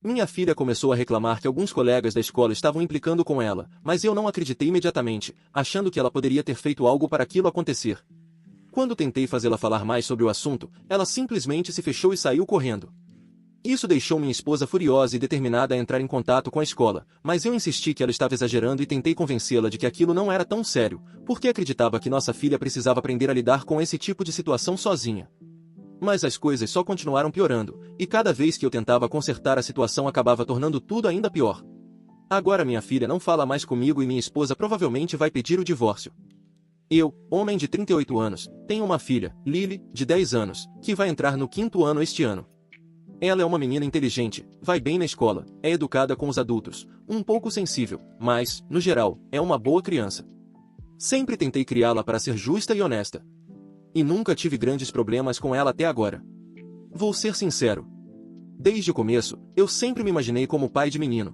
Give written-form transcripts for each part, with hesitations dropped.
Minha filha começou a reclamar que alguns colegas da escola estavam implicando com ela, mas eu não acreditei imediatamente, achando que ela poderia ter feito algo para aquilo acontecer. Quando tentei fazê-la falar mais sobre o assunto, ela simplesmente se fechou e saiu correndo. Isso deixou minha esposa furiosa e determinada a entrar em contato com a escola, mas eu insisti que ela estava exagerando e tentei convencê-la de que aquilo não era tão sério, porque acreditava que nossa filha precisava aprender a lidar com esse tipo de situação sozinha. Mas as coisas só continuaram piorando, e cada vez que eu tentava consertar a situação acabava tornando tudo ainda pior. Agora minha filha não fala mais comigo e minha esposa provavelmente vai pedir o divórcio. Eu, homem de 38 anos, tenho uma filha, Lily, de 10 anos, que vai entrar no 5º ano este ano. Ela é uma menina inteligente, vai bem na escola, é educada com os adultos, um pouco sensível, mas, no geral, é uma boa criança. Sempre tentei criá-la para ser justa e honesta. E nunca tive grandes problemas com ela até agora. Vou ser sincero. Desde o começo, eu sempre me imaginei como pai de menino.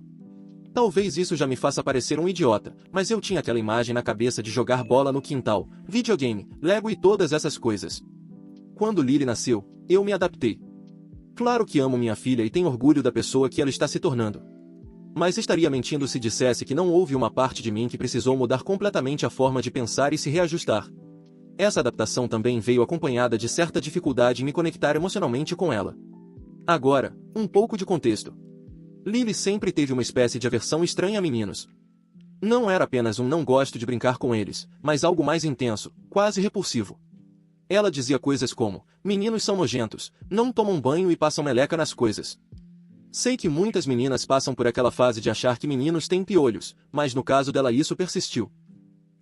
Talvez isso já me faça parecer um idiota, mas eu tinha aquela imagem na cabeça de jogar bola no quintal, videogame, Lego e todas essas coisas. Quando Lily nasceu, eu me adaptei. Claro que amo minha filha e tenho orgulho da pessoa que ela está se tornando. Mas estaria mentindo se dissesse que não houve uma parte de mim que precisou mudar completamente a forma de pensar e se reajustar. Essa adaptação também veio acompanhada de certa dificuldade em me conectar emocionalmente com ela. Agora, um pouco de contexto. Lily sempre teve uma espécie de aversão estranha a meninos. Não era apenas um não gosto de brincar com eles, mas algo mais intenso, quase repulsivo. Ela dizia coisas como, meninos são nojentos, não tomam banho e passam meleca nas coisas. Sei que muitas meninas passam por aquela fase de achar que meninos têm piolhos, mas no caso dela isso persistiu.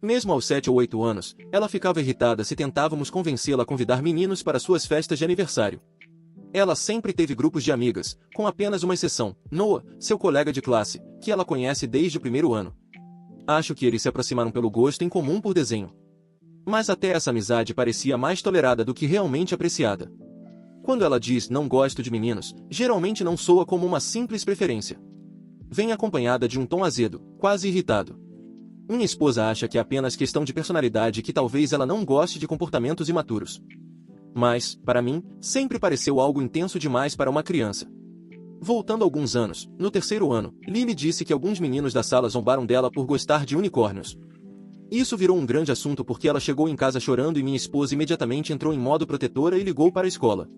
Mesmo aos 7 ou 8 anos, ela ficava irritada se tentávamos convencê-la a convidar meninos para suas festas de aniversário. Ela sempre teve grupos de amigas, com apenas uma exceção, Noah, seu colega de classe, que ela conhece desde o 1º ano. Acho que eles se aproximaram pelo gosto em comum por desenho. Mas até essa amizade parecia mais tolerada do que realmente apreciada. Quando ela diz não gosto de meninos, geralmente não soa como uma simples preferência. Vem acompanhada de um tom azedo, quase irritado. Minha esposa acha que é apenas questão de personalidade e que talvez ela não goste de comportamentos imaturos. Mas, para mim, sempre pareceu algo intenso demais para uma criança. Voltando alguns anos, no 3º ano, Lily disse que alguns meninos da sala zombaram dela por gostar de unicórnios. Isso virou um grande assunto porque ela chegou em casa chorando e minha esposa imediatamente entrou em modo protetora e ligou para a escola.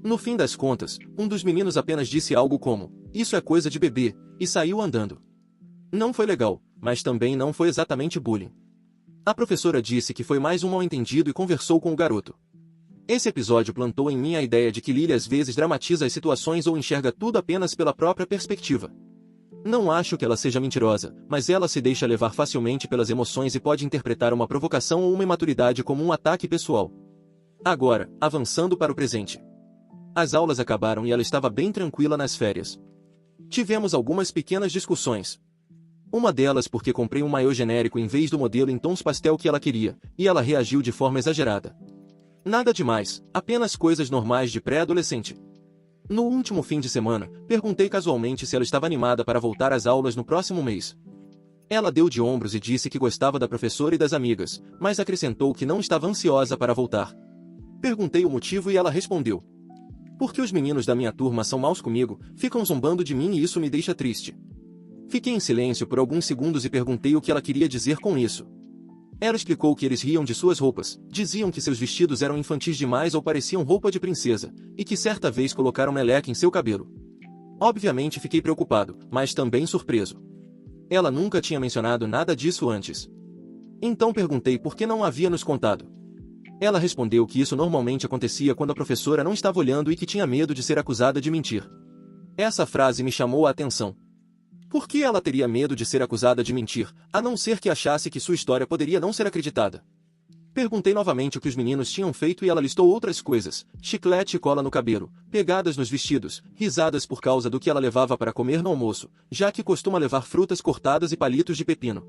No fim das contas, um dos meninos apenas disse algo como, isso é coisa de bebê, e saiu andando. Não foi legal, mas também não foi exatamente bullying. A professora disse que foi mais um mal-entendido e conversou com o garoto. Esse episódio plantou em mim a ideia de que Lily às vezes dramatiza as situações ou enxerga tudo apenas pela própria perspectiva. Não acho que ela seja mentirosa, mas ela se deixa levar facilmente pelas emoções e pode interpretar uma provocação ou uma imaturidade como um ataque pessoal. Agora, avançando para o presente. As aulas acabaram e ela estava bem tranquila nas férias. Tivemos algumas pequenas discussões. Uma delas porque comprei um maiô genérico em vez do modelo em tons pastel que ela queria, e ela reagiu de forma exagerada. Nada demais, apenas coisas normais de pré-adolescente. No último fim de semana, perguntei casualmente se ela estava animada para voltar às aulas no próximo mês. Ela deu de ombros e disse que gostava da professora e das amigas, mas acrescentou que não estava ansiosa para voltar. Perguntei o motivo e ela respondeu. Porque os meninos da minha turma são maus comigo, ficam zombando de mim e isso me deixa triste. Fiquei em silêncio por alguns segundos e perguntei o que ela queria dizer com isso. Ela explicou que eles riam de suas roupas, diziam que seus vestidos eram infantis demais ou pareciam roupa de princesa, e que certa vez colocaram meleca em seu cabelo. Obviamente fiquei preocupado, mas também surpreso. Ela nunca tinha mencionado nada disso antes. Então perguntei por que não havia nos contado. Ela respondeu que isso normalmente acontecia quando a professora não estava olhando e que tinha medo de ser acusada de mentir. Essa frase me chamou a atenção. Por que ela teria medo de ser acusada de mentir, a não ser que achasse que sua história poderia não ser acreditada? Perguntei novamente o que os meninos tinham feito e ela listou outras coisas, chiclete e cola no cabelo, pegadas nos vestidos, risadas por causa do que ela levava para comer no almoço, já que costuma levar frutas cortadas e palitos de pepino.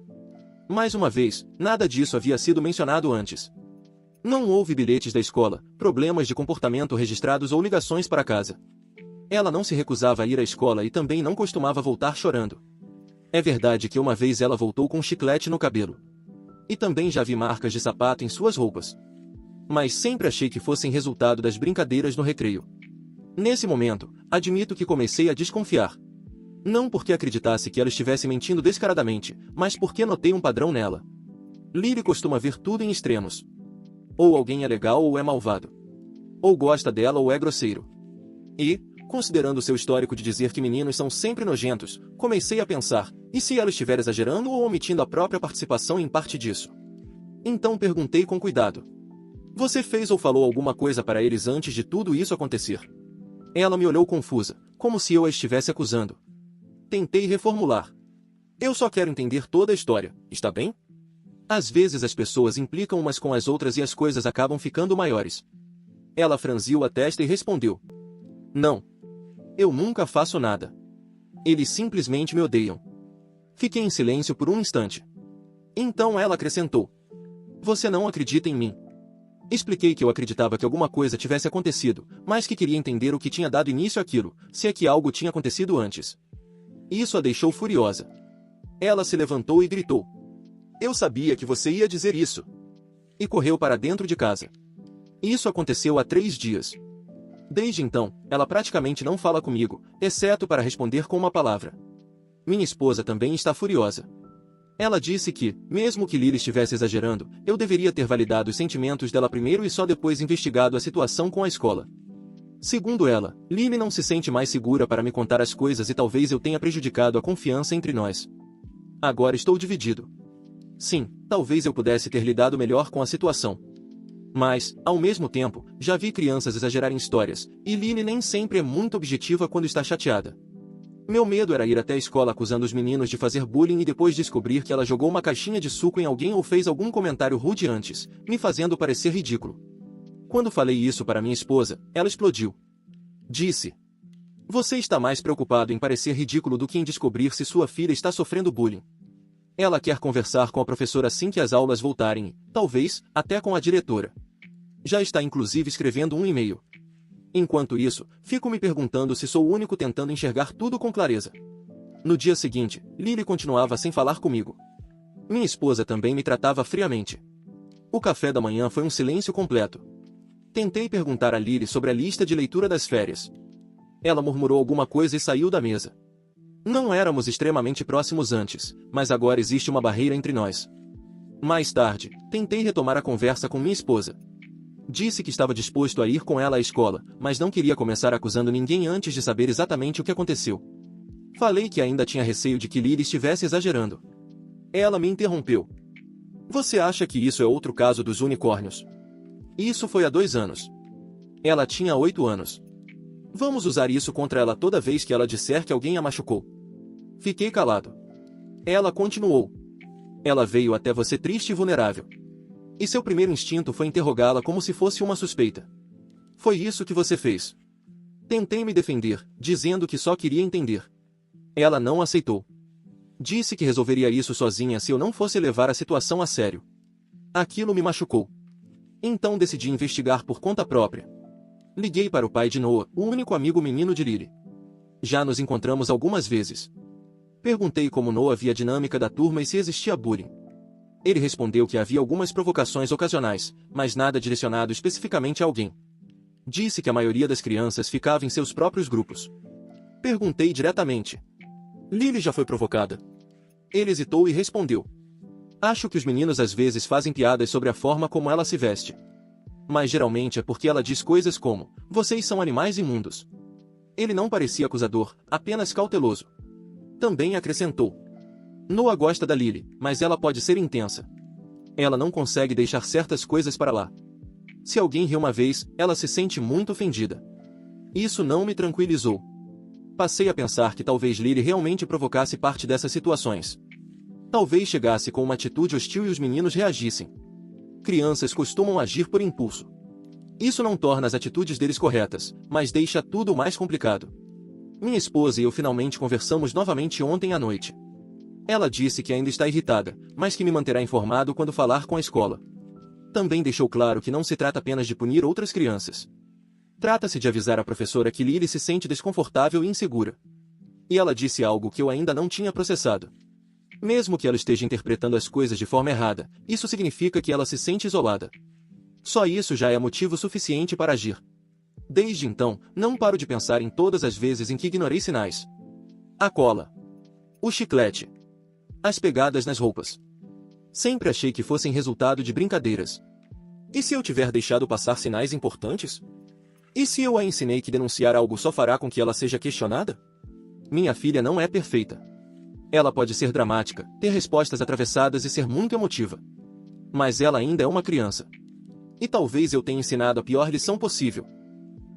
Mais uma vez, nada disso havia sido mencionado antes. Não houve bilhetes da escola, problemas de comportamento registrados ou ligações para casa. Ela não se recusava a ir à escola e também não costumava voltar chorando. É verdade que uma vez ela voltou com chiclete no cabelo. E também já vi marcas de sapato em suas roupas. Mas sempre achei que fossem resultado das brincadeiras no recreio. Nesse momento, admito que comecei a desconfiar. Não porque acreditasse que ela estivesse mentindo descaradamente, mas porque notei um padrão nela. Lily costuma ver tudo em extremos. Ou alguém é legal ou é malvado. Ou gosta dela ou é grosseiro. E, considerando seu histórico de dizer que meninos são sempre nojentos, comecei a pensar, e se ela estiver exagerando ou omitindo a própria participação em parte disso? Então perguntei com cuidado. Você fez ou falou alguma coisa para eles antes de tudo isso acontecer? Ela me olhou confusa, como se eu a estivesse acusando. Tentei reformular. Eu só quero entender toda a história, está bem? Às vezes as pessoas implicam umas com as outras e as coisas acabam ficando maiores. Ela franziu a testa e respondeu. Não. Eu nunca faço nada. Eles simplesmente me odeiam. Fiquei em silêncio por um instante. Então ela acrescentou. Você não acredita em mim. Expliquei que eu acreditava que alguma coisa tivesse acontecido, mas que queria entender o que tinha dado início àquilo, se é que algo tinha acontecido antes. Isso a deixou furiosa. Ela se levantou e gritou. Eu sabia que você ia dizer isso. E correu para dentro de casa. Isso aconteceu há 3 dias. Desde então, ela praticamente não fala comigo, exceto para responder com uma palavra. Minha esposa também está furiosa. Ela disse que, mesmo que Lily estivesse exagerando, eu deveria ter validado os sentimentos dela primeiro e só depois investigado a situação com a escola. Segundo ela, Lily não se sente mais segura para me contar as coisas e talvez eu tenha prejudicado a confiança entre nós. Agora estou dividido. Sim, talvez eu pudesse ter lidado melhor com a situação. Mas, ao mesmo tempo, já vi crianças exagerarem histórias, e Lily nem sempre é muito objetiva quando está chateada. Meu medo era ir até a escola acusando os meninos de fazer bullying e depois descobrir que ela jogou uma caixinha de suco em alguém ou fez algum comentário rude antes, me fazendo parecer ridículo. Quando falei isso para minha esposa, ela explodiu. Disse. Você está mais preocupado em parecer ridículo do que em descobrir se sua filha está sofrendo bullying. Ela quer conversar com a professora assim que as aulas voltarem e, talvez, até com a diretora. Já está inclusive escrevendo um e-mail. Enquanto isso, fico me perguntando se sou o único tentando enxergar tudo com clareza. No dia seguinte, Lily continuava sem falar comigo. Minha esposa também me tratava friamente. O café da manhã foi um silêncio completo. Tentei perguntar a Lily sobre a lista de leitura das férias. Ela murmurou alguma coisa e saiu da mesa. Não éramos extremamente próximos antes, mas agora existe uma barreira entre nós. Mais tarde, tentei retomar a conversa com minha esposa. Disse que estava disposto a ir com ela à escola, mas não queria começar acusando ninguém antes de saber exatamente o que aconteceu. Falei que ainda tinha receio de que Lily estivesse exagerando. Ela me interrompeu. Você acha que isso é outro caso dos unicórnios? Isso foi há 2 anos. Ela tinha 8 anos. Vamos usar isso contra ela toda vez que ela disser que alguém a machucou. Fiquei calado. Ela continuou. Ela veio até você triste e vulnerável. E seu primeiro instinto foi interrogá-la como se fosse uma suspeita. Foi isso que você fez. Tentei me defender, dizendo que só queria entender. Ela não aceitou. Disse que resolveria isso sozinha se eu não fosse levar a situação a sério. Aquilo me machucou. Então decidi investigar por conta própria. Liguei para o pai de Noah, o único amigo menino de Lily. Já nos encontramos algumas vezes. Perguntei como Noah via a dinâmica da turma e se existia bullying. Ele respondeu que havia algumas provocações ocasionais, mas nada direcionado especificamente a alguém. Disse que a maioria das crianças ficava em seus próprios grupos. Perguntei diretamente. Lily já foi provocada? Ele hesitou e respondeu. Acho que os meninos às vezes fazem piadas sobre a forma como ela se veste. Mas geralmente é porque ela diz coisas como, vocês são animais imundos. Ele não parecia acusador, apenas cauteloso. Também acrescentou. Noah gosta da Lily, mas ela pode ser intensa. Ela não consegue deixar certas coisas para lá. Se alguém ri uma vez, ela se sente muito ofendida. Isso não me tranquilizou. Passei a pensar que talvez Lily realmente provocasse parte dessas situações. Talvez chegasse com uma atitude hostil e os meninos reagissem. Crianças costumam agir por impulso. Isso não torna as atitudes deles corretas, mas deixa tudo mais complicado. Minha esposa e eu finalmente conversamos novamente ontem à noite. Ela disse que ainda está irritada, mas que me manterá informado quando falar com a escola. Também deixou claro que não se trata apenas de punir outras crianças. Trata-se de avisar a professora que Lily se sente desconfortável e insegura. E ela disse algo que eu ainda não tinha processado. Mesmo que ela esteja interpretando as coisas de forma errada, isso significa que ela se sente isolada. Só isso já é motivo suficiente para agir. Desde então, não paro de pensar em todas as vezes em que ignorei sinais. A cola. O chiclete. As pegadas nas roupas. Sempre achei que fossem resultado de brincadeiras. E se eu tiver deixado passar sinais importantes? E se eu a ensinei que denunciar algo só fará com que ela seja questionada? Minha filha não é perfeita. Ela pode ser dramática, ter respostas atravessadas e ser muito emotiva. Mas ela ainda é uma criança. E talvez eu tenha ensinado a pior lição possível.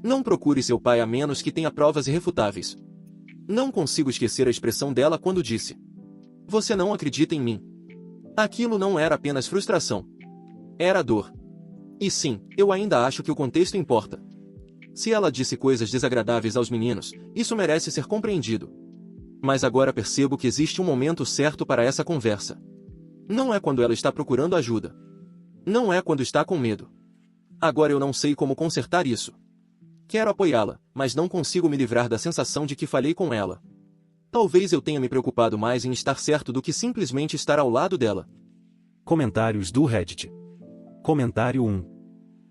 Não procure seu pai a menos que tenha provas irrefutáveis. Não consigo esquecer a expressão dela quando disse: "Você não acredita em mim." Aquilo não era apenas frustração. Era dor. E sim, eu ainda acho que o contexto importa. Se ela disse coisas desagradáveis aos meninos, isso merece ser compreendido. Mas agora percebo que existe um momento certo para essa conversa. Não é quando ela está procurando ajuda. Não é quando está com medo. Agora eu não sei como consertar isso. Quero apoiá-la, mas não consigo me livrar da sensação de que falhei com ela. Talvez eu tenha me preocupado mais em estar certo do que simplesmente estar ao lado dela. Comentários do Reddit. Comentário 1.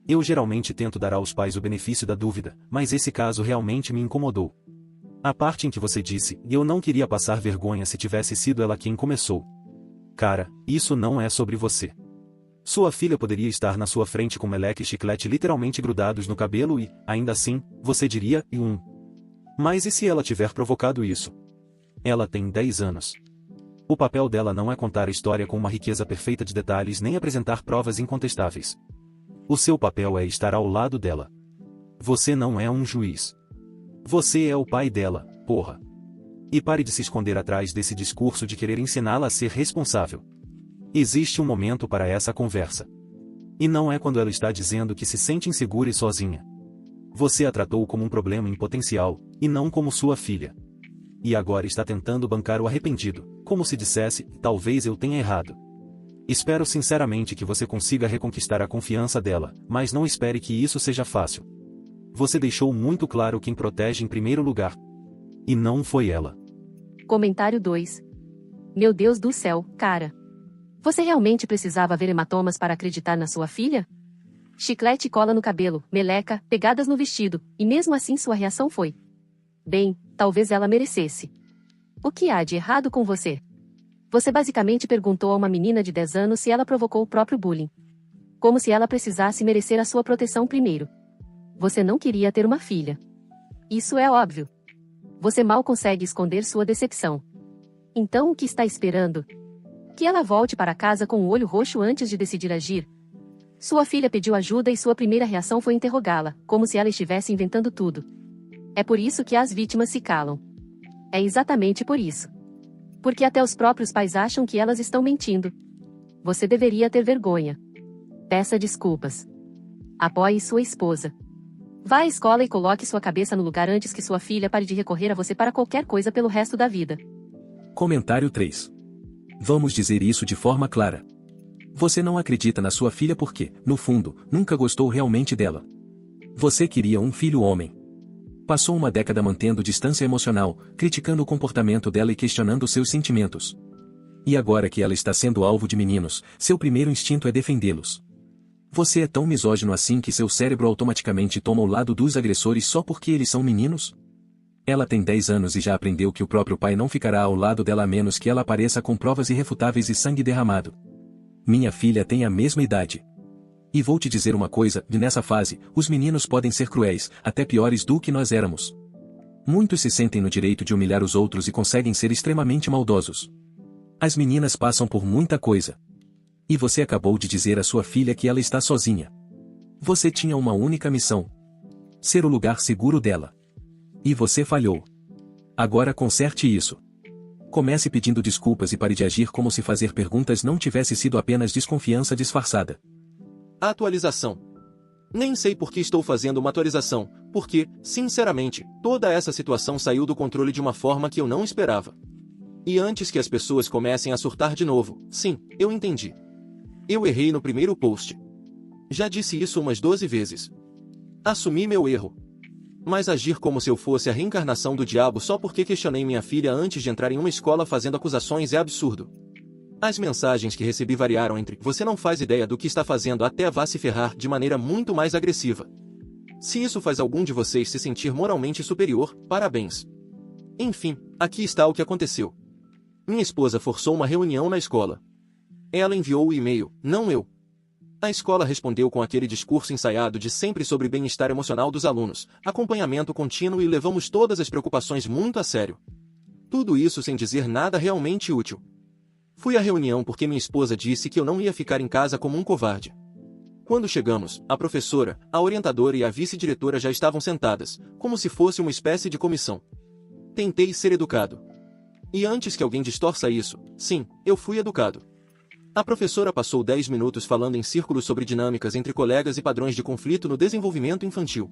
Eu geralmente tento dar aos pais o benefício da dúvida, mas esse caso realmente me incomodou. A parte em que você disse, eu não queria passar vergonha se tivesse sido ela quem começou. Cara, isso não é sobre você. Sua filha poderia estar na sua frente com meleca e chiclete literalmente grudados no cabelo e, ainda assim, você diria, Mas e se ela tiver provocado isso? Ela tem 10 anos. O papel dela não é contar a história com uma riqueza perfeita de detalhes nem apresentar provas incontestáveis. O seu papel é estar ao lado dela. Você não é um juiz. Você é o pai dela, porra. E pare de se esconder atrás desse discurso de querer ensiná-la a ser responsável. Existe um momento para essa conversa. E não é quando ela está dizendo que se sente insegura e sozinha. Você a tratou como um problema em potencial, e não como sua filha. E agora está tentando bancar o arrependido, como se dissesse, talvez eu tenha errado. Espero sinceramente que você consiga reconquistar a confiança dela, mas não espere que isso seja fácil. Você deixou muito claro quem protege em primeiro lugar. E não foi ela. Comentário 2. Meu Deus do céu, cara. Você realmente precisava ver hematomas para acreditar na sua filha? Chiclete e cola no cabelo, meleca, pegadas no vestido, e mesmo assim sua reação foi: bem, talvez ela merecesse. O que há de errado com você? Você basicamente perguntou a uma menina de 10 anos se ela provocou o próprio bullying. Como se ela precisasse merecer a sua proteção primeiro. Você não queria ter uma filha. Isso é óbvio. Você mal consegue esconder sua decepção. Então o que está esperando? Que ela volte para casa com o olho roxo antes de decidir agir? Sua filha pediu ajuda e sua primeira reação foi interrogá-la, como se ela estivesse inventando tudo. É por isso que as vítimas se calam. É exatamente por isso. Porque até os próprios pais acham que elas estão mentindo. Você deveria ter vergonha. Peça desculpas. Apoie sua esposa. Vá à escola e coloque sua cabeça no lugar antes que sua filha pare de recorrer a você para qualquer coisa pelo resto da vida. Comentário 3. Vamos dizer isso de forma clara. Você não acredita na sua filha porque, no fundo, nunca gostou realmente dela. Você queria um filho homem. Passou uma década mantendo distância emocional, criticando o comportamento dela e questionando seus sentimentos. E agora que ela está sendo alvo de meninos, seu primeiro instinto é defendê-los. Você é tão misógino assim que seu cérebro automaticamente toma o lado dos agressores só porque eles são meninos? Ela tem 10 anos e já aprendeu que o próprio pai não ficará ao lado dela a menos que ela apareça com provas irrefutáveis e sangue derramado. Minha filha tem a mesma idade. E vou te dizer uma coisa, nessa fase, os meninos podem ser cruéis, até piores do que nós éramos. Muitos se sentem no direito de humilhar os outros e conseguem ser extremamente maldosos. As meninas passam por muita coisa. E você acabou de dizer à sua filha que ela está sozinha. Você tinha uma única missão: ser o lugar seguro dela. E você falhou. Agora conserte isso. Comece pedindo desculpas e pare de agir como se fazer perguntas não tivesse sido apenas desconfiança disfarçada. Atualização. Nem sei por que estou fazendo uma atualização, porque, sinceramente, toda essa situação saiu do controle de uma forma que eu não esperava. E antes que as pessoas comecem a surtar de novo, sim, eu entendi. Eu errei no primeiro post. Já disse isso umas 12 vezes. Assumi meu erro. Mas agir como se eu fosse a reencarnação do diabo só porque questionei minha filha antes de entrar em uma escola fazendo acusações é absurdo. As mensagens que recebi variaram entre "você não faz ideia do que está fazendo" até "vá se ferrar" de maneira muito mais agressiva. Se isso faz algum de vocês se sentir moralmente superior, parabéns. Enfim, aqui está o que aconteceu. Minha esposa forçou uma reunião na escola. Ela enviou o e-mail, não eu. A escola respondeu com aquele discurso ensaiado de sempre sobre bem-estar emocional dos alunos, acompanhamento contínuo e levamos todas as preocupações muito a sério. Tudo isso sem dizer nada realmente útil. Fui à reunião porque minha esposa disse que eu não ia ficar em casa como um covarde. Quando chegamos, a professora, a orientadora e a vice-diretora já estavam sentadas, como se fosse uma espécie de comissão. Tentei ser educado. E antes que alguém distorça isso, sim, eu fui educado. A professora passou 10 minutos falando em círculos sobre dinâmicas entre colegas e padrões de conflito no desenvolvimento infantil.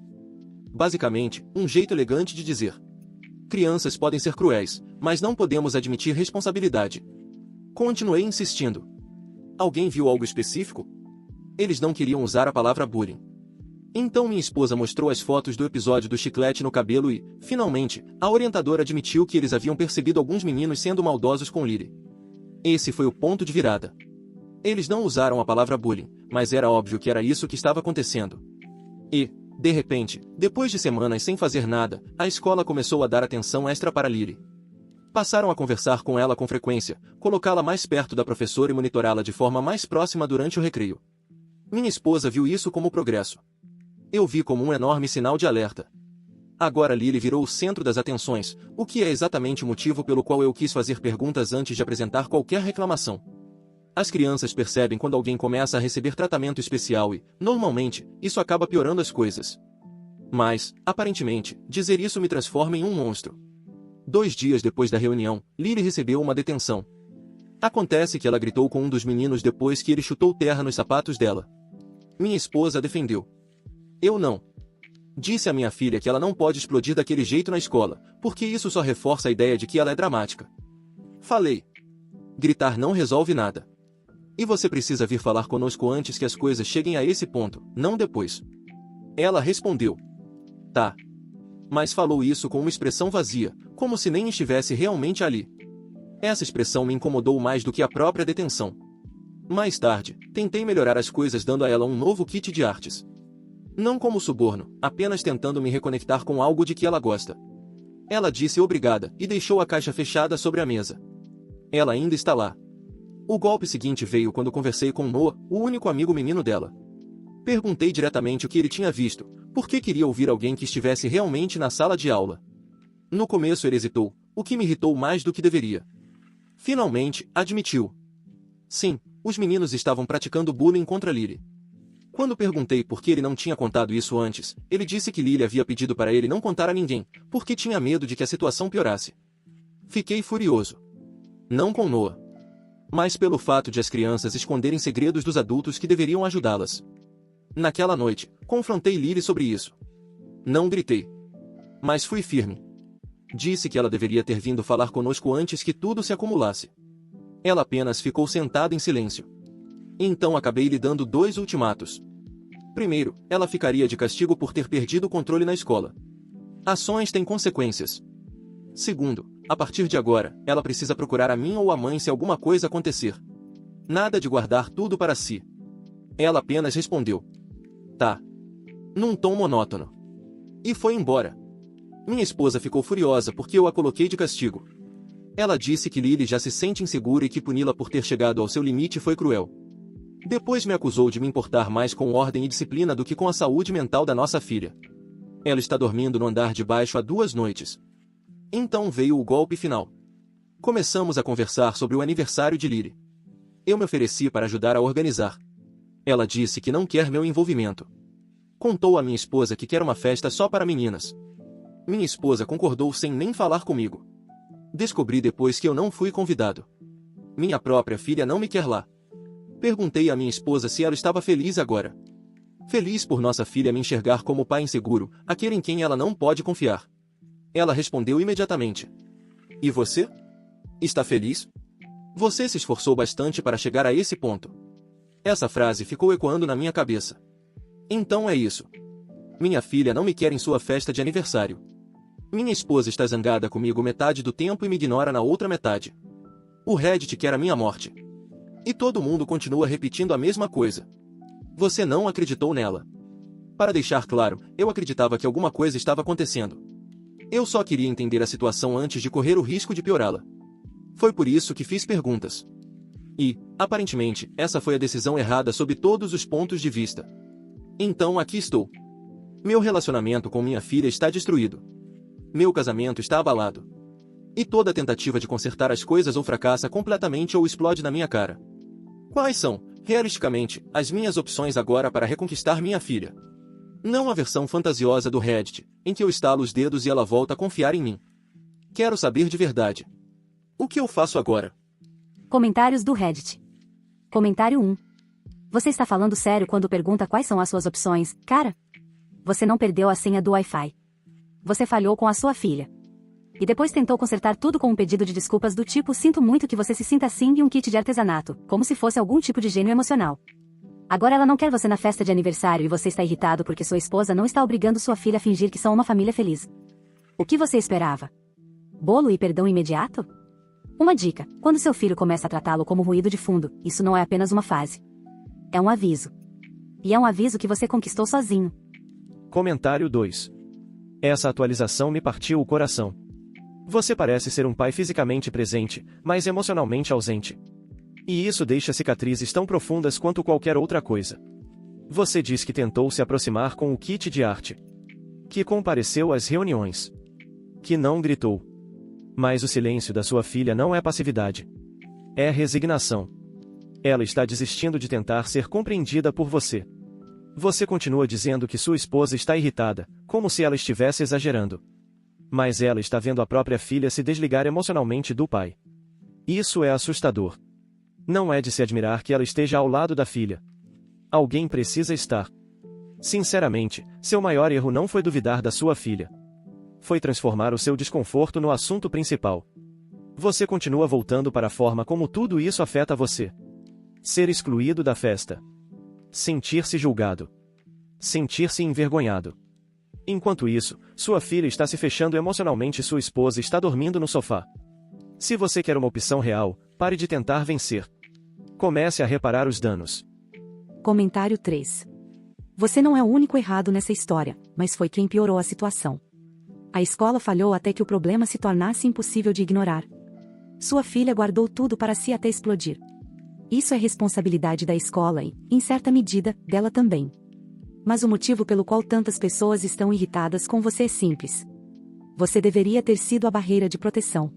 Basicamente, um jeito elegante de dizer: crianças podem ser cruéis, mas não podemos admitir responsabilidade. Continuei insistindo. Alguém viu algo específico? Eles não queriam usar a palavra bullying. Então minha esposa mostrou as fotos do episódio do chiclete no cabelo e, finalmente, a orientadora admitiu que eles haviam percebido alguns meninos sendo maldosos com Lily. Esse foi o ponto de virada. Eles não usaram a palavra bullying, mas era óbvio que era isso que estava acontecendo. E, de repente, depois de semanas sem fazer nada, a escola começou a dar atenção extra para Lily. Passaram a conversar com ela com frequência, colocá-la mais perto da professora e monitorá-la de forma mais próxima durante o recreio. Minha esposa viu isso como progresso. Eu vi como um enorme sinal de alerta. Agora Lily virou o centro das atenções, o que é exatamente o motivo pelo qual eu quis fazer perguntas antes de apresentar qualquer reclamação. As crianças percebem quando alguém começa a receber tratamento especial e, normalmente, isso acaba piorando as coisas. Mas, aparentemente, dizer isso me transforma em um monstro. 2 dias depois da reunião, Lily recebeu uma detenção. Acontece que ela gritou com um dos meninos depois que ele chutou terra nos sapatos dela. Minha esposa defendeu. Eu não. Disse à minha filha que ela não pode explodir daquele jeito na escola, porque isso só reforça a ideia de que ela é dramática. Falei. Gritar não resolve nada. E você precisa vir falar conosco antes que as coisas cheguem a esse ponto, não depois. Ela respondeu. Tá. Mas falou isso com uma expressão vazia, como se nem estivesse realmente ali. Essa expressão me incomodou mais do que a própria detenção. Mais tarde, tentei melhorar as coisas dando a ela um novo kit de artes. Não como suborno, apenas tentando me reconectar com algo de que ela gosta. Ela disse obrigada e deixou a caixa fechada sobre a mesa. Ela ainda está lá. O golpe seguinte veio quando conversei com Noah, o único amigo menino dela. Perguntei diretamente o que ele tinha visto, porque queria ouvir alguém que estivesse realmente na sala de aula. No começo ele hesitou, o que me irritou mais do que deveria. Finalmente, admitiu. Sim, os meninos estavam praticando bullying contra Lily. Quando perguntei por que ele não tinha contado isso antes, ele disse que Lily havia pedido para ele não contar a ninguém, porque tinha medo de que a situação piorasse. Fiquei furioso. Não com Noah. Mas pelo fato de as crianças esconderem segredos dos adultos que deveriam ajudá-las. Naquela noite, confrontei Lily sobre isso. Não gritei. Mas fui firme. Disse que ela deveria ter vindo falar conosco antes que tudo se acumulasse. Ela apenas ficou sentada em silêncio. Então acabei lhe dando 2 ultimatos. Primeiro, ela ficaria de castigo por ter perdido o controle na escola. Ações têm consequências. Segundo, a partir de agora, ela precisa procurar a mim ou a mãe se alguma coisa acontecer. Nada de guardar tudo para si. Ela apenas respondeu. Tá. Num tom monótono. E foi embora. Minha esposa ficou furiosa porque eu a coloquei de castigo. Ela disse que Lily já se sente insegura e que puni-la por ter chegado ao seu limite foi cruel. Depois me acusou de me importar mais com ordem e disciplina do que com a saúde mental da nossa filha. Ela está dormindo no andar de baixo há 2 noites. Então veio o golpe final. Começamos a conversar sobre o aniversário de Lily. Eu me ofereci para ajudar a organizar. Ela disse que não quer meu envolvimento. Contou à minha esposa que quer uma festa só para meninas. Minha esposa concordou sem nem falar comigo. Descobri depois que eu não fui convidado. Minha própria filha não me quer lá. Perguntei à minha esposa se ela estava feliz agora. Feliz por nossa filha me enxergar como pai inseguro, aquele em quem ela não pode confiar. Ela respondeu imediatamente. E você? Está feliz? Você se esforçou bastante para chegar a esse ponto. Essa frase ficou ecoando na minha cabeça. Então é isso. Minha filha não me quer em sua festa de aniversário. Minha esposa está zangada comigo metade do tempo e me ignora na outra metade. O Reddit quer a minha morte. E todo mundo continua repetindo a mesma coisa. Você não acreditou nela. Para deixar claro, eu acreditava que alguma coisa estava acontecendo. Eu só queria entender a situação antes de correr o risco de piorá-la. Foi por isso que fiz perguntas. E, aparentemente, essa foi a decisão errada sob todos os pontos de vista. Então aqui estou. Meu relacionamento com minha filha está destruído. Meu casamento está abalado. E toda tentativa de consertar as coisas ou fracassa completamente ou explode na minha cara. Quais são, realisticamente, as minhas opções agora para reconquistar minha filha? Não a versão fantasiosa do Reddit, em que eu estalo os dedos e ela volta a confiar em mim. Quero saber de verdade. O que eu faço agora? Comentários do Reddit. Comentário 1. Você está falando sério quando pergunta quais são as suas opções, cara? Você não perdeu a senha do Wi-Fi. Você falhou com a sua filha. E depois tentou consertar tudo com um pedido de desculpas do tipo sinto muito que você se sinta assim e um kit de artesanato, como se fosse algum tipo de gênio emocional. Agora ela não quer você na festa de aniversário e você está irritado porque sua esposa não está obrigando sua filha a fingir que são uma família feliz. O que você esperava? Bolo e perdão imediato? Uma dica, quando seu filho começa a tratá-lo como ruído de fundo, isso não é apenas uma fase. É um aviso. E é um aviso que você conquistou sozinho. Comentário 2. Essa atualização me partiu o coração. Você parece ser um pai fisicamente presente, mas emocionalmente ausente. E isso deixa cicatrizes tão profundas quanto qualquer outra coisa. Você diz que tentou se aproximar com o kit de arte. Que compareceu às reuniões. Que não gritou. Mas o silêncio da sua filha não é passividade. É resignação. Ela está desistindo de tentar ser compreendida por você. Você continua dizendo que sua esposa está irritada, como se ela estivesse exagerando. Mas ela está vendo a própria filha se desligar emocionalmente do pai. Isso é assustador. Não é de se admirar que ela esteja ao lado da filha. Alguém precisa estar. Sinceramente, seu maior erro não foi duvidar da sua filha. Foi transformar o seu desconforto no assunto principal. Você continua voltando para a forma como tudo isso afeta você. Ser excluído da festa. Sentir-se julgado. Sentir-se envergonhado. Enquanto isso, sua filha está se fechando emocionalmente e sua esposa está dormindo no sofá. Se você quer uma opção real, pare de tentar vencer. Comece a reparar os danos. Comentário 3. Você não é o único errado nessa história, mas foi quem piorou a situação. A escola falhou até que o problema se tornasse impossível de ignorar. Sua filha guardou tudo para si até explodir. Isso é responsabilidade da escola e, em certa medida, dela também. Mas o motivo pelo qual tantas pessoas estão irritadas com você é simples. Você deveria ter sido a barreira de proteção.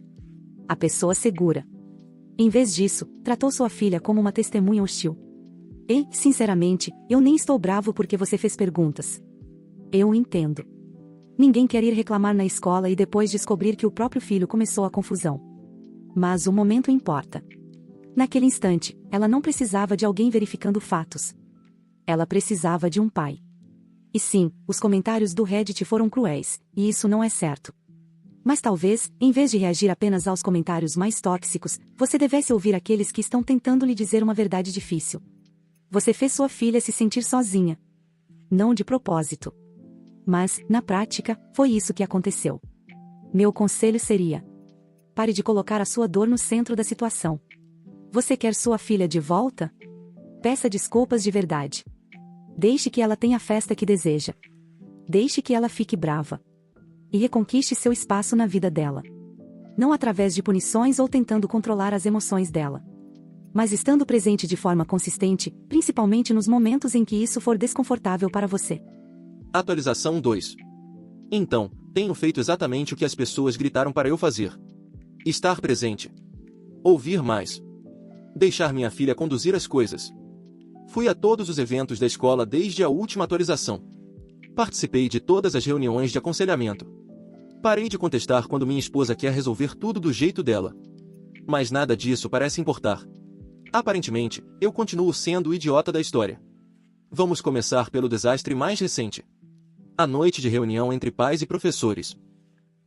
A pessoa segura. Em vez disso, tratou sua filha como uma testemunha hostil. E, sinceramente, eu nem estou bravo porque você fez perguntas. Eu entendo. Ninguém quer ir reclamar na escola e depois descobrir que o próprio filho começou a confusão. Mas o momento importa. Naquele instante, ela não precisava de alguém verificando fatos. Ela precisava de um pai. E sim, os comentários do Reddit foram cruéis, e isso não é certo. Mas talvez, em vez de reagir apenas aos comentários mais tóxicos, você devesse ouvir aqueles que estão tentando lhe dizer uma verdade difícil. Você fez sua filha se sentir sozinha. Não de propósito. Mas, na prática, foi isso que aconteceu. Meu conselho seria: pare de colocar a sua dor no centro da situação. Você quer sua filha de volta? Peça desculpas de verdade. Deixe que ela tenha a festa que deseja. Deixe que ela fique brava. E reconquiste seu espaço na vida dela. Não através de punições ou tentando controlar as emoções dela. Mas estando presente de forma consistente, principalmente nos momentos em que isso for desconfortável para você. Atualização 2. Então, tenho feito exatamente o que as pessoas gritaram para eu fazer. Estar presente. Ouvir mais. Deixar minha filha conduzir as coisas. Fui a todos os eventos da escola desde a última atualização. Participei de todas as reuniões de aconselhamento. Parei de contestar quando minha esposa quer resolver tudo do jeito dela. Mas nada disso parece importar. Aparentemente, eu continuo sendo o idiota da história. Vamos começar pelo desastre mais recente. A noite de reunião entre pais e professores.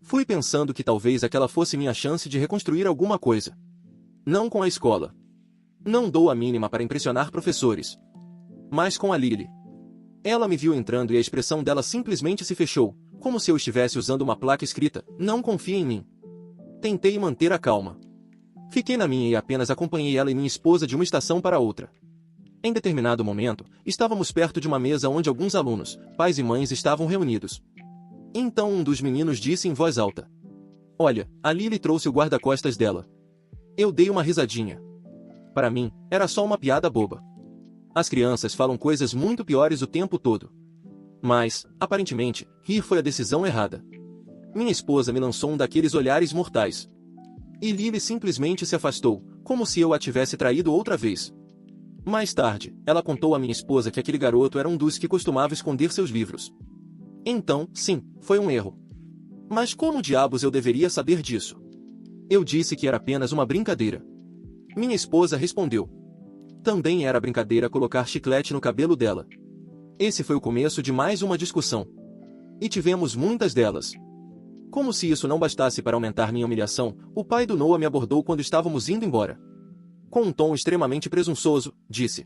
Fui pensando que talvez aquela fosse minha chance de reconstruir alguma coisa. Não com a escola. Não dou a mínima para impressionar professores. Mas com a Lily. Ela me viu entrando e a expressão dela simplesmente se fechou, como se eu estivesse usando uma placa escrita, não confie em mim. Tentei manter a calma. Fiquei na minha e apenas acompanhei ela e minha esposa de uma estação para outra. Em determinado momento, estávamos perto de uma mesa onde alguns alunos, pais e mães estavam reunidos. Então um dos meninos disse em voz alta: Olha, a Lily trouxe o guarda-costas dela. Eu dei uma risadinha. Para mim, era só uma piada boba. As crianças falam coisas muito piores o tempo todo. Mas, aparentemente, rir foi a decisão errada. Minha esposa me lançou um daqueles olhares mortais. E Lily simplesmente se afastou, como se eu a tivesse traído outra vez. Mais tarde, ela contou à minha esposa que aquele garoto era um dos que costumava esconder seus livros. Então, sim, foi um erro. Mas como diabos eu deveria saber disso? Eu disse que era apenas uma brincadeira. Minha esposa respondeu. Também era brincadeira colocar chiclete no cabelo dela. Esse foi o começo de mais uma discussão. E tivemos muitas delas. Como se isso não bastasse para aumentar minha humilhação, o pai do Noah me abordou quando estávamos indo embora. Com um tom extremamente presunçoso, disse: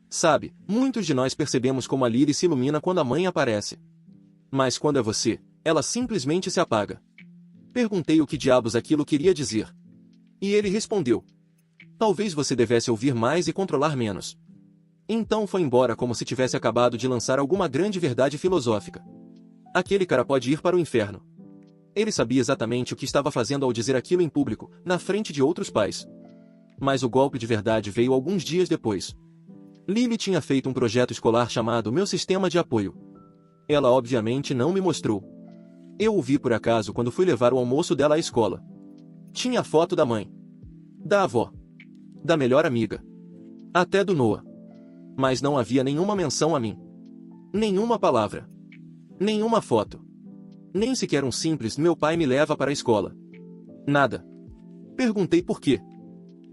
Sabe, muitos de nós percebemos como a Lily se ilumina quando a mãe aparece. Mas quando é você, ela simplesmente se apaga. Perguntei o que diabos aquilo queria dizer. E ele respondeu: Talvez você devesse ouvir mais e controlar menos. Então foi embora como se tivesse acabado de lançar alguma grande verdade filosófica. Aquele cara pode ir para o inferno. Ele sabia exatamente o que estava fazendo ao dizer aquilo em público, na frente de outros pais. Mas o golpe de verdade veio alguns dias depois. Lily tinha feito um projeto escolar chamado Meu Sistema de Apoio. Ela obviamente não me mostrou. Eu o vi por acaso quando fui levar o almoço dela à escola. Tinha a foto da mãe, da avó, da melhor amiga, até do Noah. Mas não havia nenhuma menção a mim. Nenhuma palavra. Nenhuma foto. Nem sequer um simples meu pai me leva para a escola. Nada. Perguntei por quê.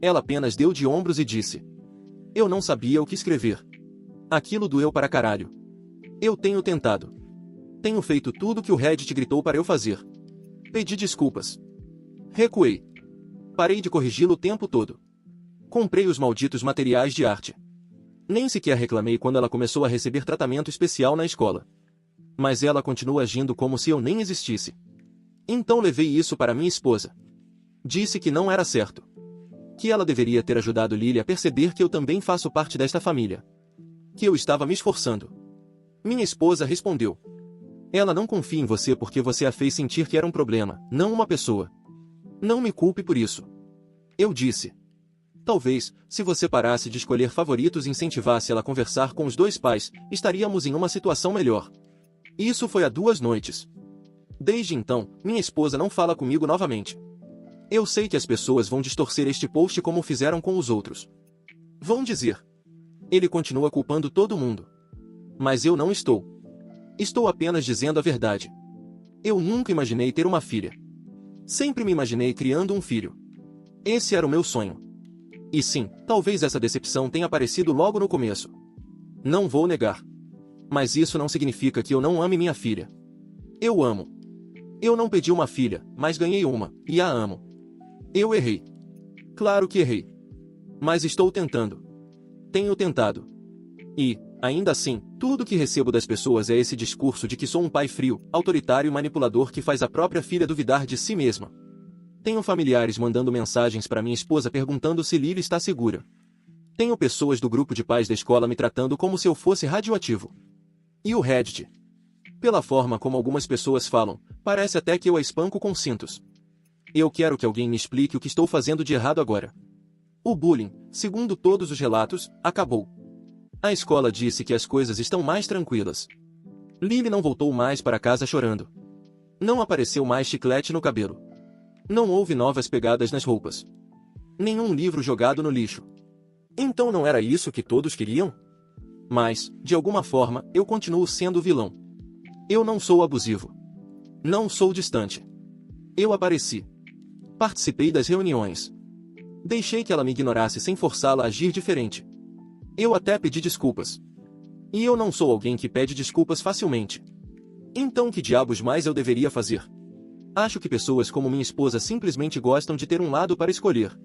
Ela apenas deu de ombros e disse: Eu não sabia o que escrever. Aquilo doeu para caralho. Eu tenho tentado. Tenho feito tudo que o Reddit gritou para eu fazer. Pedi desculpas. Recuei. Parei de corrigi-lo o tempo todo. Comprei os malditos materiais de arte. Nem sequer reclamei quando ela começou a receber tratamento especial na escola. Mas ela continua agindo como se eu nem existisse. Então levei isso para minha esposa. Disse que não era certo. Que ela deveria ter ajudado Lily a perceber que eu também faço parte desta família. Que eu estava me esforçando. Minha esposa respondeu: Ela não confia em você porque você a fez sentir que era um problema, não uma pessoa. Não me culpe por isso. Eu disse: Talvez, se você parasse de escolher favoritos e incentivasse ela a conversar com os dois pais, estaríamos em uma situação melhor. Isso foi há 2 noites. Desde então, minha esposa não fala comigo novamente. Eu sei que as pessoas vão distorcer este post como fizeram com os outros. Vão dizer: Ele continua culpando todo mundo. Mas eu não estou. Estou apenas dizendo a verdade. Eu nunca imaginei ter uma filha. Sempre me imaginei criando um filho. Esse era o meu sonho. E sim, talvez essa decepção tenha aparecido logo no começo. Não vou negar. Mas isso não significa que eu não ame minha filha. Eu amo. Eu não pedi uma filha, mas ganhei uma, e a amo. Eu errei. Claro que errei. Mas estou tentando. Tenho tentado. E, ainda assim, tudo que recebo das pessoas é esse discurso de que sou um pai frio, autoritário e manipulador que faz a própria filha duvidar de si mesma. Tenho familiares mandando mensagens para minha esposa perguntando se Lily está segura. Tenho pessoas do grupo de pais da escola me tratando como se eu fosse radioativo. E o Reddit? Pela forma como algumas pessoas falam, parece até que eu a espanco com cintos. Eu quero que alguém me explique o que estou fazendo de errado agora. O bullying, segundo todos os relatos, acabou. A escola disse que as coisas estão mais tranquilas. Lily não voltou mais para casa chorando. Não apareceu mais chiclete no cabelo. Não houve novas pegadas nas roupas. Nenhum livro jogado no lixo. Então não era isso que todos queriam? Mas, de alguma forma, eu continuo sendo o vilão. Eu não sou abusivo. Não sou distante. Eu apareci. Participei das reuniões. Deixei que ela me ignorasse sem forçá-la a agir diferente. Eu até pedi desculpas. E eu não sou alguém que pede desculpas facilmente. Então que diabos mais eu deveria fazer? Acho que pessoas como minha esposa simplesmente gostam de ter um lado para escolher.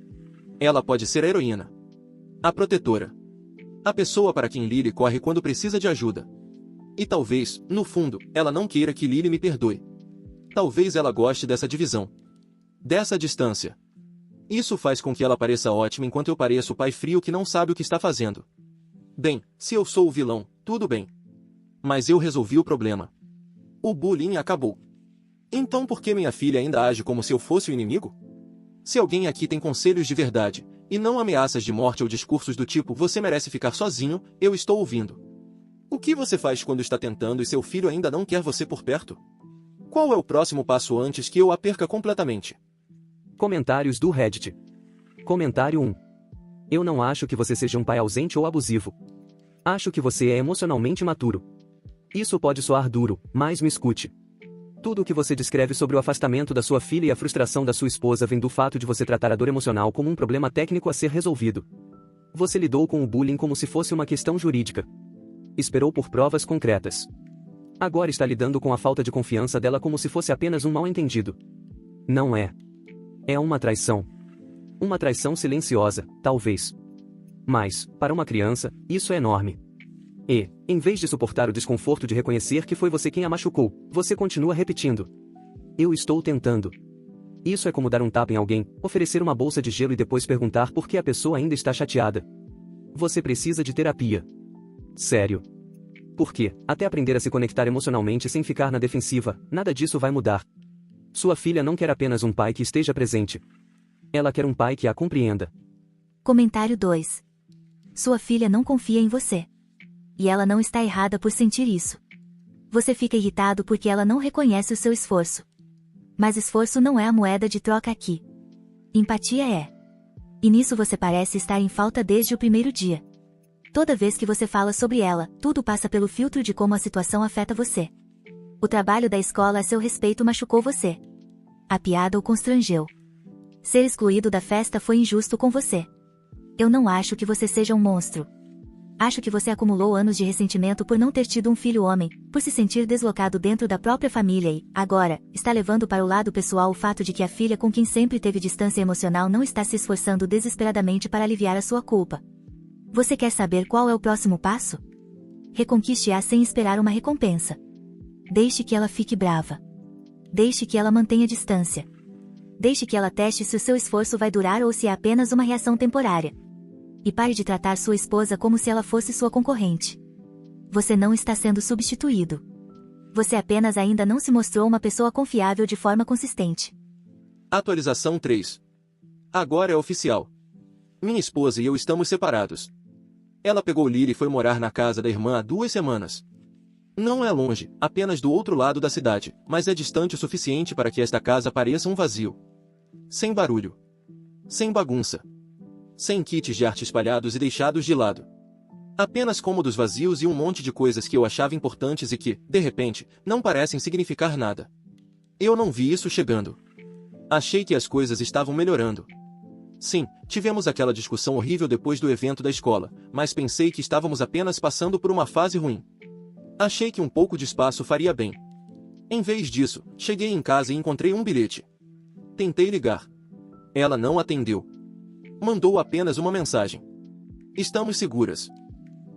Ela pode ser a heroína. A protetora. A pessoa para quem Lily corre quando precisa de ajuda. E talvez, no fundo, ela não queira que Lily me perdoe. Talvez ela goste dessa divisão. Dessa distância. Isso faz com que ela pareça ótima enquanto eu pareço o pai frio que não sabe o que está fazendo. Bem, se eu sou o vilão, tudo bem. Mas eu resolvi o problema. O bullying acabou. Então por que minha filha ainda age como se eu fosse o inimigo? Se alguém aqui tem conselhos de verdade, e não ameaças de morte ou discursos do tipo "você merece ficar sozinho", eu estou ouvindo. O que você faz quando está tentando e seu filho ainda não quer você por perto? Qual é o próximo passo antes que eu a perca completamente? Comentários do Reddit. Comentário 1. Eu não acho que você seja um pai ausente ou abusivo. Acho que você é emocionalmente maturo. Isso pode soar duro, mas me escute. Tudo o que você descreve sobre o afastamento da sua filha e a frustração da sua esposa vem do fato de você tratar a dor emocional como um problema técnico a ser resolvido. Você lidou com o bullying como se fosse uma questão jurídica. Esperou por provas concretas. Agora está lidando com a falta de confiança dela como se fosse apenas um mal-entendido. Não é. É uma traição. Uma traição silenciosa, talvez. Mas, para uma criança, isso é enorme. E, em vez de suportar o desconforto de reconhecer que foi você quem a machucou, você continua repetindo: "Eu estou tentando." Isso é como dar um tapa em alguém, oferecer uma bolsa de gelo e depois perguntar por que a pessoa ainda está chateada. Você precisa de terapia. Sério. Porque, até aprender a se conectar emocionalmente sem ficar na defensiva, nada disso vai mudar. Sua filha não quer apenas um pai que esteja presente. Ela quer um pai que a compreenda. Comentário 2. Sua filha não confia em você. E ela não está errada por sentir isso. Você fica irritado porque ela não reconhece o seu esforço. Mas esforço não é a moeda de troca aqui. Empatia é. E nisso você parece estar em falta desde o primeiro dia. Toda vez que você fala sobre ela, tudo passa pelo filtro de como a situação afeta você. O trabalho da escola a seu respeito machucou você. A piada o constrangeu. Ser excluído da festa foi injusto com você. Eu não acho que você seja um monstro. Acho que você acumulou anos de ressentimento por não ter tido um filho homem, por se sentir deslocado dentro da própria família e, agora, está levando para o lado pessoal o fato de que a filha com quem sempre teve distância emocional não está se esforçando desesperadamente para aliviar a sua culpa. Você quer saber qual é o próximo passo? Reconquiste-a sem esperar uma recompensa. Deixe que ela fique brava. Deixe que ela mantenha distância. Deixe que ela teste se o seu esforço vai durar ou se é apenas uma reação temporária. E pare de tratar sua esposa como se ela fosse sua concorrente. Você não está sendo substituído. Você apenas ainda não se mostrou uma pessoa confiável de forma consistente. Atualização 3. Agora é oficial. Minha esposa e eu estamos separados. Ela pegou Lily e foi morar na casa da irmã há 2 semanas. Não é longe, apenas do outro lado da cidade, mas é distante o suficiente para que esta casa pareça um vazio. Sem barulho. Sem bagunça. Sem kits de arte espalhados e deixados de lado. Apenas cômodos vazios e um monte de coisas que eu achava importantes e que, de repente, não parecem significar nada. Eu não vi isso chegando. Achei que as coisas estavam melhorando. Sim, tivemos aquela discussão horrível depois do evento da escola, mas pensei que estávamos apenas passando por uma fase ruim. Achei que um pouco de espaço faria bem. Em vez disso, cheguei em casa e encontrei um bilhete. Tentei ligar. Ela não atendeu. Mandou apenas uma mensagem. Estamos seguras.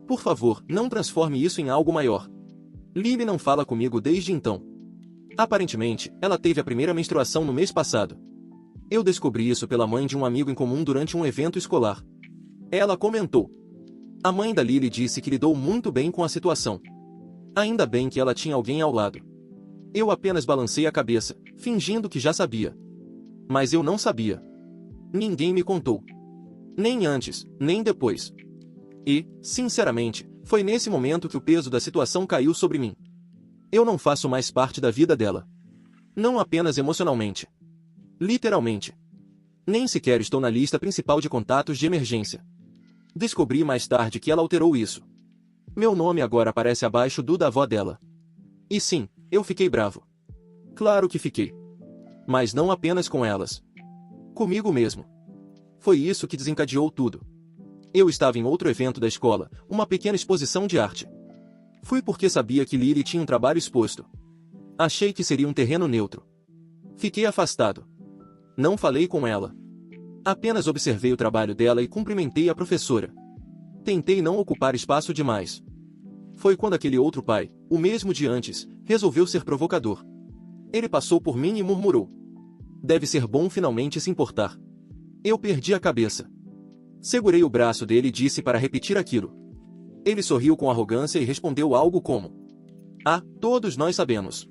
Por favor, não transforme isso em algo maior. Lily não fala comigo desde então. Aparentemente, ela teve a primeira menstruação no mês passado. Eu descobri isso pela mãe de um amigo em comum durante um evento escolar. Ela comentou. A mãe da Lily disse que lidou muito bem com a situação. Ainda bem que ela tinha alguém ao lado. Eu apenas balancei a cabeça, fingindo que já sabia. Mas eu não sabia. Ninguém me contou. Nem antes, nem depois. E, sinceramente, foi nesse momento que o peso da situação caiu sobre mim. Eu não faço mais parte da vida dela. Não apenas emocionalmente. Literalmente. Nem sequer estou na lista principal de contatos de emergência. Descobri mais tarde que ela alterou isso. Meu nome agora aparece abaixo do da avó dela. E sim, eu fiquei bravo. Claro que fiquei. Mas não apenas com elas. Comigo mesmo. Foi isso que desencadeou tudo. Eu estava em outro evento da escola, uma pequena exposição de arte. Fui porque sabia que Lily tinha um trabalho exposto. Achei que seria um terreno neutro. Fiquei afastado. Não falei com ela. Apenas observei o trabalho dela e cumprimentei a professora. Tentei não ocupar espaço demais. Foi quando aquele outro pai, o mesmo de antes, resolveu ser provocador. Ele passou por mim e murmurou. Deve ser bom finalmente se importar. Eu perdi a cabeça. Segurei o braço dele e disse para repetir aquilo. Ele sorriu com arrogância e respondeu algo como: Ah, todos nós sabemos.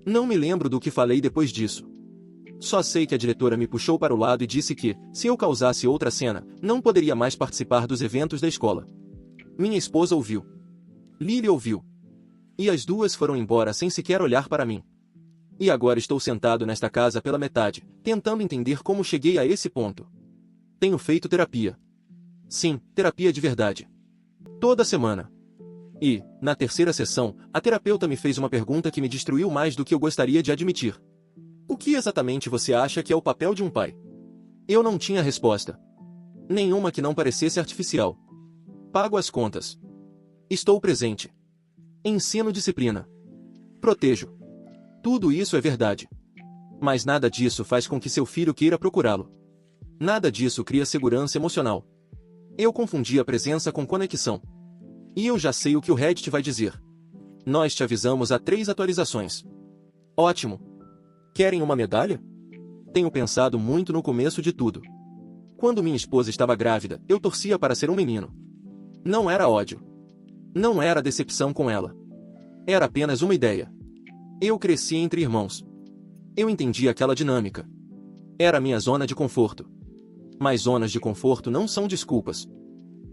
Não me lembro do que falei depois disso. Só sei que a diretora me puxou para o lado e disse que, se eu causasse outra cena, não poderia mais participar dos eventos da escola. Minha esposa ouviu. Lily ouviu. E as duas foram embora sem sequer olhar para mim. E agora estou sentado nesta casa pela metade, tentando entender como cheguei a esse ponto. Tenho feito terapia. Sim, terapia de verdade. Toda semana. E, na terceira sessão, a terapeuta me fez uma pergunta que me destruiu mais do que eu gostaria de admitir. O que exatamente você acha que é o papel de um pai? Eu não tinha resposta. Nenhuma que não parecesse artificial. Pago as contas. Estou presente. Ensino disciplina. Protejo. Tudo isso é verdade. Mas nada disso faz com que seu filho queira procurá-lo. Nada disso cria segurança emocional. Eu confundi a presença com conexão. E eu já sei o que o Reddit vai dizer. Nós te avisamos há 3 atualizações. Ótimo. Querem uma medalha? Tenho pensado muito no começo de tudo. Quando minha esposa estava grávida, eu torcia para ser um menino. Não era ódio. Não era decepção com ela. Era apenas uma ideia. Eu cresci entre irmãos. Eu entendi aquela dinâmica. Era minha zona de conforto. Mas zonas de conforto não são desculpas.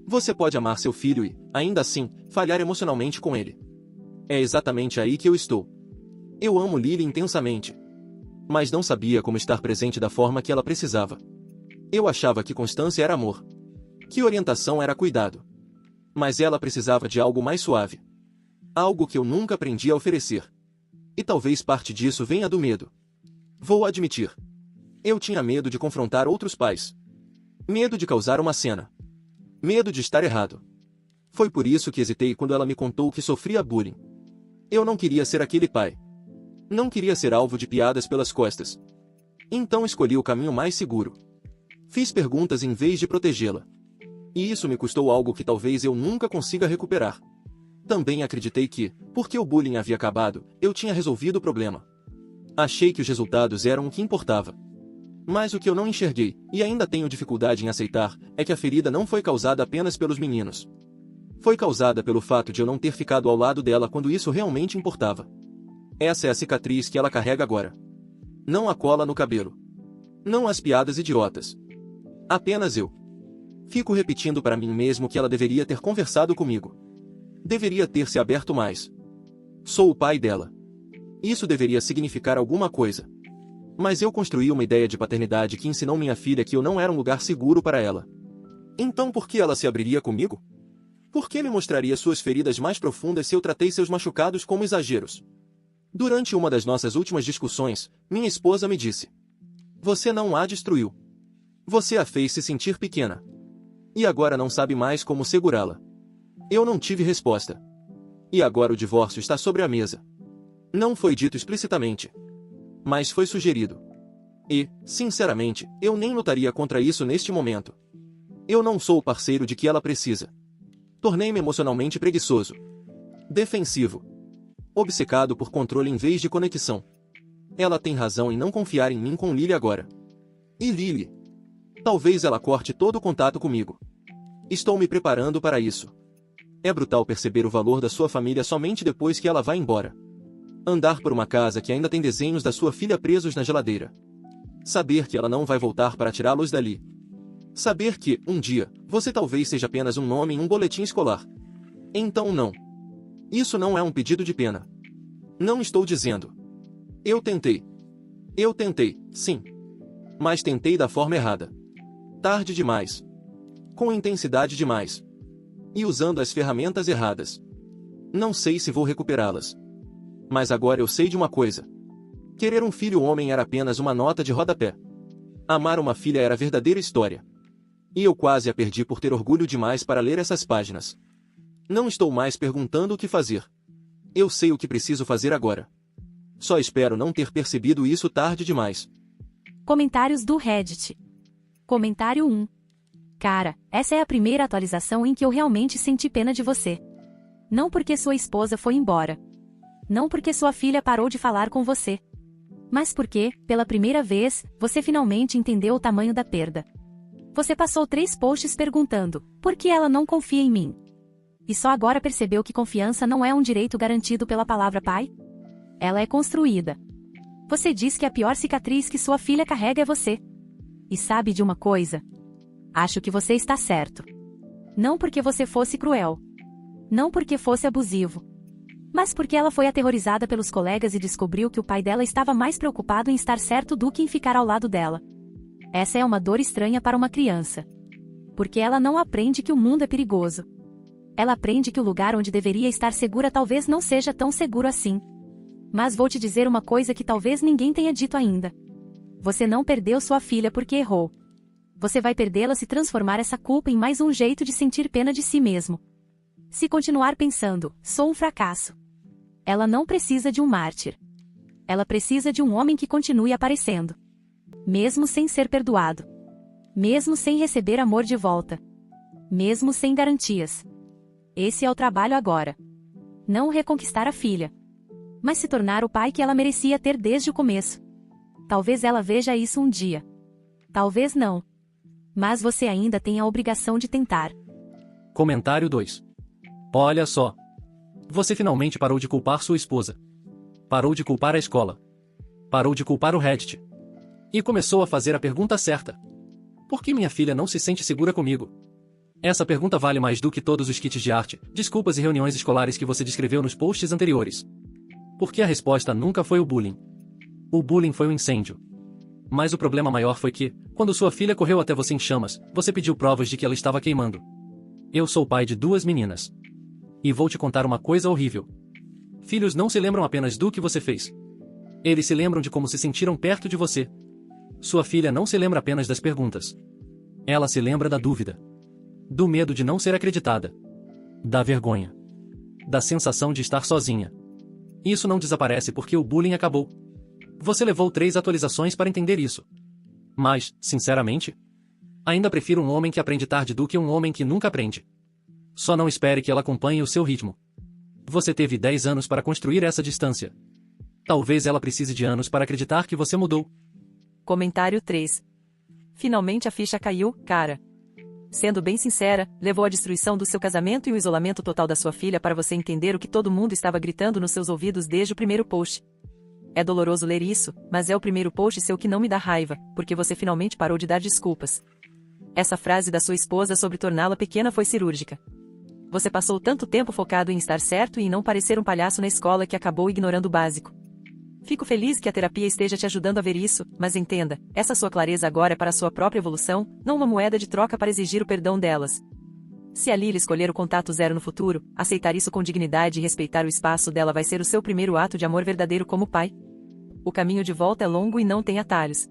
Você pode amar seu filho e, ainda assim, falhar emocionalmente com ele. É exatamente aí que eu estou. Eu amo Lily intensamente. Mas não sabia como estar presente da forma que ela precisava. Eu achava que constância era amor. Que orientação era cuidado. Mas ela precisava de algo mais suave. Algo que eu nunca aprendi a oferecer. E talvez parte disso venha do medo. Vou admitir. Eu tinha medo de confrontar outros pais. Medo de causar uma cena. Medo de estar errado. Foi por isso que hesitei quando ela me contou que sofria bullying. Eu não queria ser aquele pai. Não queria ser alvo de piadas pelas costas. Então escolhi o caminho mais seguro. Fiz perguntas em vez de protegê-la. E isso me custou algo que talvez eu nunca consiga recuperar. Também acreditei que, porque o bullying havia acabado, eu tinha resolvido o problema. Achei que os resultados eram o que importava. Mas o que eu não enxerguei, e ainda tenho dificuldade em aceitar, é que a ferida não foi causada apenas pelos meninos. Foi causada pelo fato de eu não ter ficado ao lado dela quando isso realmente importava. Essa é a cicatriz que ela carrega agora. Não a cola no cabelo. Não as piadas idiotas. Apenas eu. Fico repetindo para mim mesmo que ela deveria ter conversado comigo. Deveria ter se aberto mais. Sou o pai dela. Isso deveria significar alguma coisa. Mas eu construí uma ideia de paternidade que ensinou minha filha que eu não era um lugar seguro para ela. Então por que ela se abriria comigo? Por que me mostraria suas feridas mais profundas se eu tratei seus machucados como exageros? Durante uma das nossas últimas discussões, minha esposa me disse: você não a destruiu. Você a fez se sentir pequena. E agora não sabe mais como segurá-la. Eu não tive resposta. E agora o divórcio está sobre a mesa. Não foi dito explicitamente. Mas foi sugerido. E, sinceramente, eu nem lutaria contra isso neste momento. Eu não sou o parceiro de que ela precisa. Tornei-me emocionalmente preguiçoso. Defensivo. Obcecado por controle em vez de conexão. Ela tem razão em não confiar em mim com Lily agora. E Lily? Talvez ela corte todo o contato comigo. Estou me preparando para isso. É brutal perceber o valor da sua família somente depois que ela vai embora. Andar por uma casa que ainda tem desenhos da sua filha presos na geladeira. Saber que ela não vai voltar para tirá-los dali. Saber que, um dia, você talvez seja apenas um nome em um boletim escolar. Então não. Isso não é um pedido de pena. Não estou dizendo. Eu tentei. Eu tentei, sim. Mas tentei da forma errada. Tarde demais. Com intensidade demais. E usando as ferramentas erradas. Não sei se vou recuperá-las. Mas agora eu sei de uma coisa. Querer um filho homem era apenas uma nota de rodapé. Amar uma filha era a verdadeira história. E eu quase a perdi por ter orgulho demais para ler essas páginas. Não estou mais perguntando o que fazer. Eu sei o que preciso fazer agora. Só espero não ter percebido isso tarde demais. Comentários do Reddit. Comentário 1. Cara, essa é a primeira atualização em que eu realmente senti pena de você. Não porque sua esposa foi embora. Não porque sua filha parou de falar com você. Mas porque, pela primeira vez, você finalmente entendeu o tamanho da perda. Você passou 3 posts perguntando, por que ela não confia em mim? E só agora percebeu que confiança não é um direito garantido pela palavra pai? Ela é construída. Você diz que a pior cicatriz que sua filha carrega é você. E sabe de uma coisa? Acho que você está certo. Não porque você fosse cruel. Não porque fosse abusivo. Mas porque ela foi aterrorizada pelos colegas e descobriu que o pai dela estava mais preocupado em estar certo do que em ficar ao lado dela. Essa é uma dor estranha para uma criança. Porque ela não aprende que o mundo é perigoso. Ela aprende que o lugar onde deveria estar segura talvez não seja tão seguro assim. Mas vou te dizer uma coisa que talvez ninguém tenha dito ainda. Você não perdeu sua filha porque errou. Você vai perdê-la se transformar essa culpa em mais um jeito de sentir pena de si mesmo. Se continuar pensando, sou um fracasso. Ela não precisa de um mártir. Ela precisa de um homem que continue aparecendo. Mesmo sem ser perdoado. Mesmo sem receber amor de volta. Mesmo sem garantias. Esse é o trabalho agora. Não reconquistar a filha. Mas se tornar o pai que ela merecia ter desde o começo. Talvez ela veja isso um dia. Talvez não. Mas você ainda tem a obrigação de tentar. Comentário 2. Olha só. Você finalmente parou de culpar sua esposa. Parou de culpar a escola. Parou de culpar o Reddit. E começou a fazer a pergunta certa. Por que minha filha não se sente segura comigo? Essa pergunta vale mais do que todos os kits de arte, desculpas e reuniões escolares que você descreveu nos posts anteriores. Porque a resposta nunca foi o bullying. O bullying foi o incêndio. Mas o problema maior foi que, quando sua filha correu até você em chamas, você pediu provas de que ela estava queimando. Eu sou pai de 2 meninas. E vou te contar uma coisa horrível. Filhos não se lembram apenas do que você fez. Eles se lembram de como se sentiram perto de você. Sua filha não se lembra apenas das perguntas. Ela se lembra da dúvida. Do medo de não ser acreditada. Da vergonha. Da sensação de estar sozinha. Isso não desaparece porque o bullying acabou. Você levou 3 atualizações para entender isso. Mas, sinceramente, ainda prefiro um homem que aprende tarde do que um homem que nunca aprende. Só não espere que ela acompanhe o seu ritmo. Você teve 10 anos para construir essa distância. Talvez ela precise de anos para acreditar que você mudou. Comentário 3. Finalmente a ficha caiu, cara. Sendo bem sincera, levou à destruição do seu casamento e o isolamento total da sua filha para você entender o que todo mundo estava gritando nos seus ouvidos desde o primeiro post. É doloroso ler isso, mas é o primeiro post seu que não me dá raiva, porque você finalmente parou de dar desculpas. Essa frase da sua esposa sobre torná-la pequena foi cirúrgica. Você passou tanto tempo focado em estar certo e em não parecer um palhaço na escola que acabou ignorando o básico. Fico feliz que a terapia esteja te ajudando a ver isso, mas entenda, essa sua clareza agora é para a sua própria evolução, não uma moeda de troca para exigir o perdão delas. Se a Lily escolher o contato zero no futuro, aceitar isso com dignidade e respeitar o espaço dela vai ser o seu primeiro ato de amor verdadeiro como pai. O caminho de volta é longo e não tem atalhos.